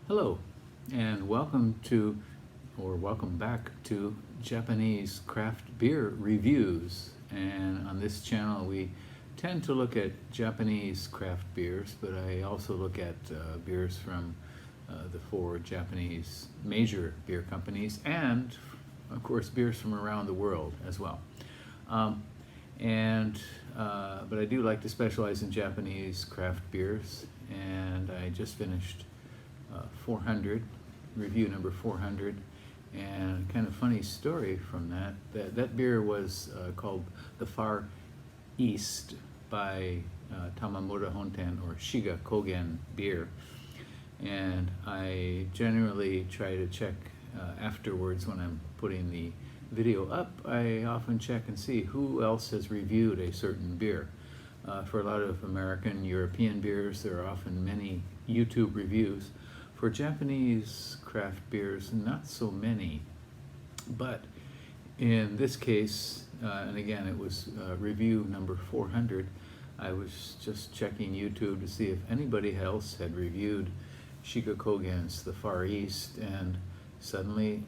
Hello, and welcome to, or welcome back to Japanese craft beer reviews. And on this channel, we tend to look at Japanese craft beers, but I also look at beers from the four Japanese major beer companies, and of course, beers from around the world as well. Um, but I do like to specialize in Japanese craft beers, and I just finished 400, review number 400, and kind of funny story from that beer was called the Far East by Tamamura Honten, or Shiga Kogen beer. And I generally try to check afterwards when I'm putting the video up. I often check and see who else has reviewed a certain beer. For a lot of American, European beers, there are often many YouTube reviews. For Japanese craft beers, not so many, but in this case, and again, it was review number 400, I was just checking YouTube to see if anybody else had reviewed Shiga Kogen's The Far East, and suddenly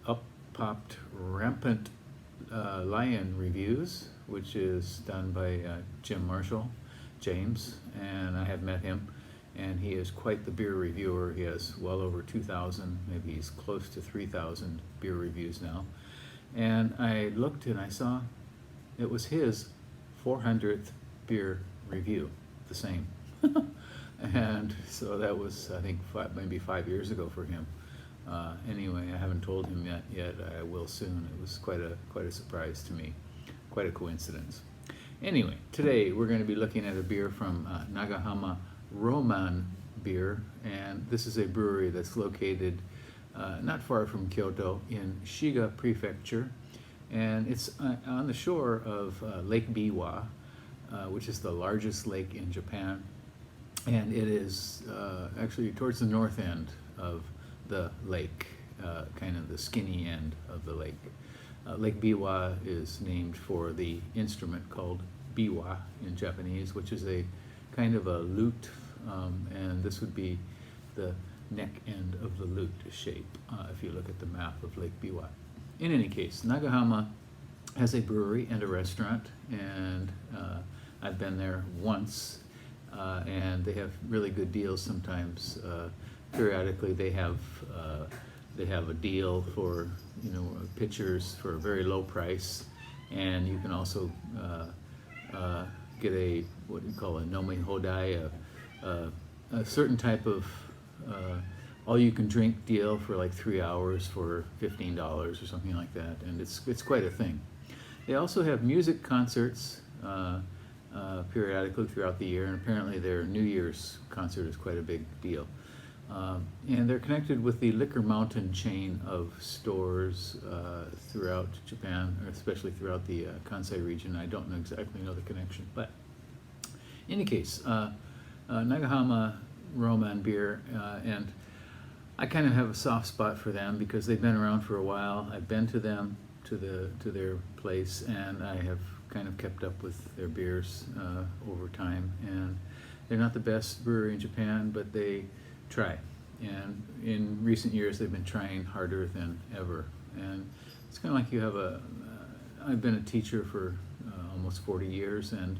up popped Rampant Lion Reviews, which is done by Jim Marshall, James, and I have met him. And he is quite the beer reviewer. He has well over 2,000, maybe he's close to 3,000 beer reviews now. And I looked and I saw it was his 400th beer review, the same. And so that was, I think, maybe 5 years ago for him. Anyway, I haven't told him yet. I will soon. It was quite a surprise to me, quite a coincidence. Anyway, today we're going to be looking at a beer from Nagahama Roman beer, and this is a brewery that's located not far from Kyoto in Shiga Prefecture, and it's on the shore of Lake Biwa, which is the largest lake in Japan, and it is actually towards the north end of the lake, kind of the skinny end of the lake. Lake Biwa is named for the instrument called biwa in Japanese, which is a kind of a lute, and this would be the neck end of the lute shape if you look at the map of Lake Biwa. In any case, Nagahama has a brewery and a restaurant, and I've been there once, and they have really good deals sometimes. Periodically they have a deal for pitchers for a very low price, and you can also get a what you call a nomi hodai, a certain type of all-you-can-drink deal for like 3 hours for $15 or something like that, and it's quite a thing. They also have music concerts periodically throughout the year, and apparently their New Year's concert is quite a big deal. And they're connected with the Liquor Mountain chain of stores throughout Japan, or especially throughout the Kansai region. I don't exactly know the connection, but in any case, Nagahama Roman beer, and I kind of have a soft spot for them because they've been around for a while. I've been to them, to their place, and I have kind of kept up with their beers over time. And they're not the best brewery in Japan, but they try, and in recent years they've been trying harder than ever. And it's kind of like you have I've been a teacher for almost 40 years, and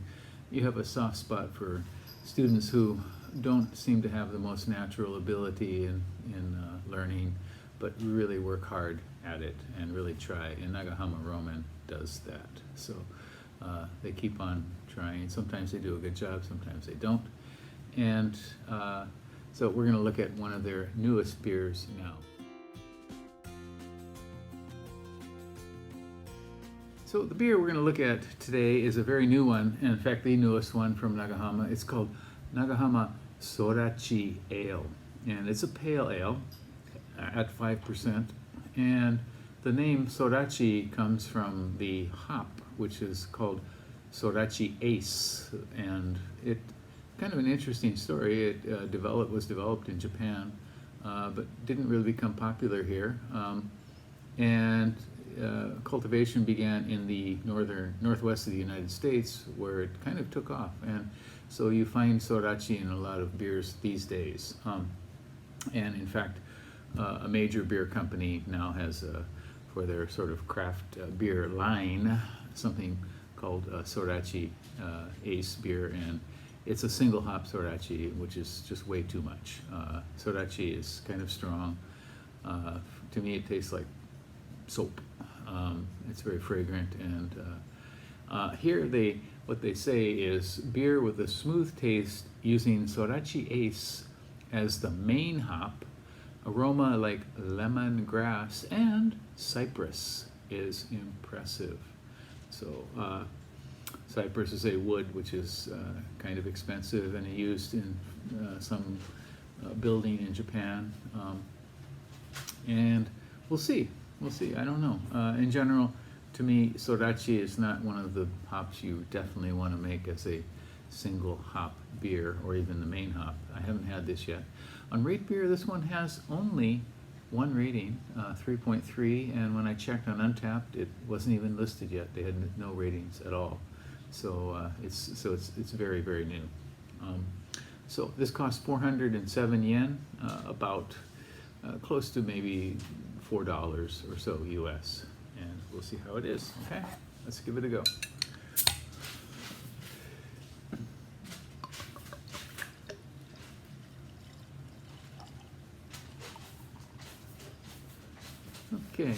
you have a soft spot for students who don't seem to have the most natural ability in learning, but really work hard at it and really try, and Nagahama Roman does that. So they keep on trying. Sometimes they do a good job, sometimes they don't. And so we're going to look at one of their newest beers now. So the beer we're going to look at today is a very new one, and in fact the newest one from Nagahama. It's called Nagahama Sorachi Ale, and it's a pale ale at 5%, and the name Sorachi comes from the hop, which is called Sorachi Ace, and it kind of an interesting story. It was developed in Japan, but didn't really become popular here. And cultivation began in the northwest of the United States, where it kind of took off. And so you find Sorachi in a lot of beers these days. And in fact, a major beer company now has, for their sort of craft beer line, something called Sorachi Ace beer, and it's a single hop Sorachi, which is just way too much. Sorachi is kind of strong. To me, it tastes like soap. It's very fragrant, and here what they say is beer with a smooth taste using Sorachi Ace as the main hop. Aroma like lemongrass and cypress is impressive. So cypress is a wood which is kind of expensive and used in some building in Japan. And we'll see. I don't know. In general, to me, Sorachi is not one of the hops you definitely want to make as a single hop beer, or even the main hop. I haven't had this yet. On Rate Beer, this one has only one rating, 3.3, and when I checked on Untapped, it wasn't even listed yet. They had no ratings at all. So it's very, very new. So this costs 407 yen, about close to maybe $4 or so US, and we'll see how it is. Okay, let's give it a go. Okay.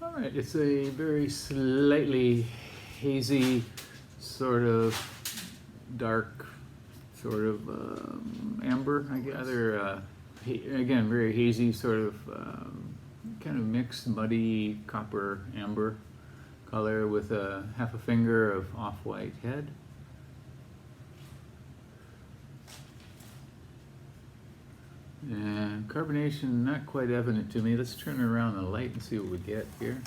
All right, it's a very slightly hazy, sort of dark, sort of amber, I gather. Again, very hazy, sort of kind of mixed, muddy copper amber color with a half a finger of off-white head. And carbonation not quite evident to me. Let's turn around the light and see what we get here.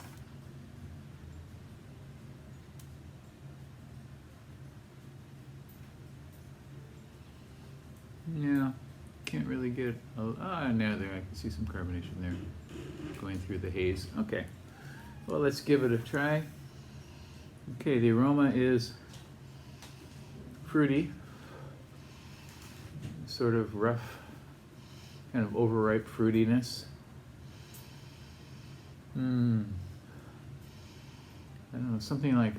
Yeah, can't really get, no, there, I can see some carbonation there going through the haze. Okay, well, let's give it a try. Okay, the aroma is fruity, sort of rough, kind of overripe fruitiness. I don't know, something like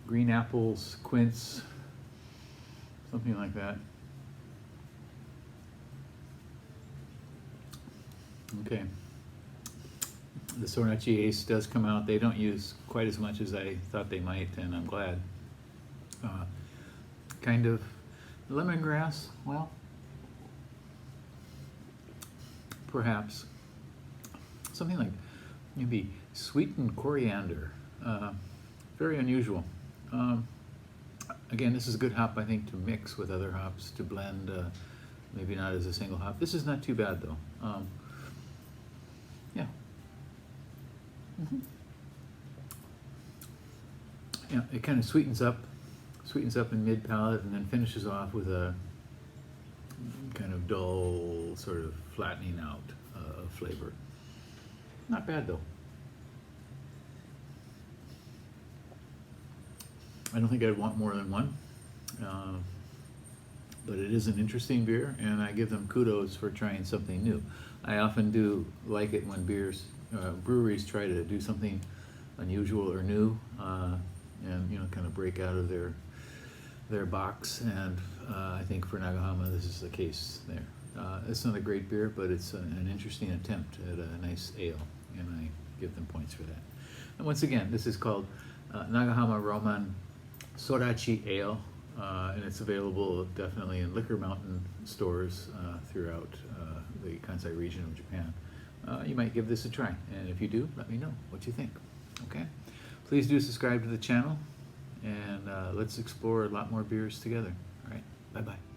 green apples, quince, something like that. Okay. The Sorachi Ace does come out. They don't use quite as much as I thought they might, and I'm glad. Kind of lemongrass, well, perhaps. Something like maybe sweetened coriander. Very unusual. Again, this is a good hop, I think, to mix with other hops, to blend, maybe not as a single hop. This is not too bad, though. Yeah. Yeah, it kind of sweetens up in mid-palate, and then finishes off with a kind of dull, sort of flattening out flavor. Not bad, though. I don't think I'd want more than one, but it is an interesting beer, and I give them kudos for trying something new. I often do like it when breweries try to do something unusual or new, and kind of break out of their box. And I think for Nagahama, this is the case there. It's not a great beer, but it's an interesting attempt at a nice ale, and I give them points for that. And once again, this is called Nagahama Roman Sorachi Ale, and it's available definitely in Liquor Mountain stores throughout the Kansai region of Japan. You might give this a try, and if you do, let me know what you think. Okay? Please do subscribe to the channel, and let's explore a lot more beers together. All right, bye-bye.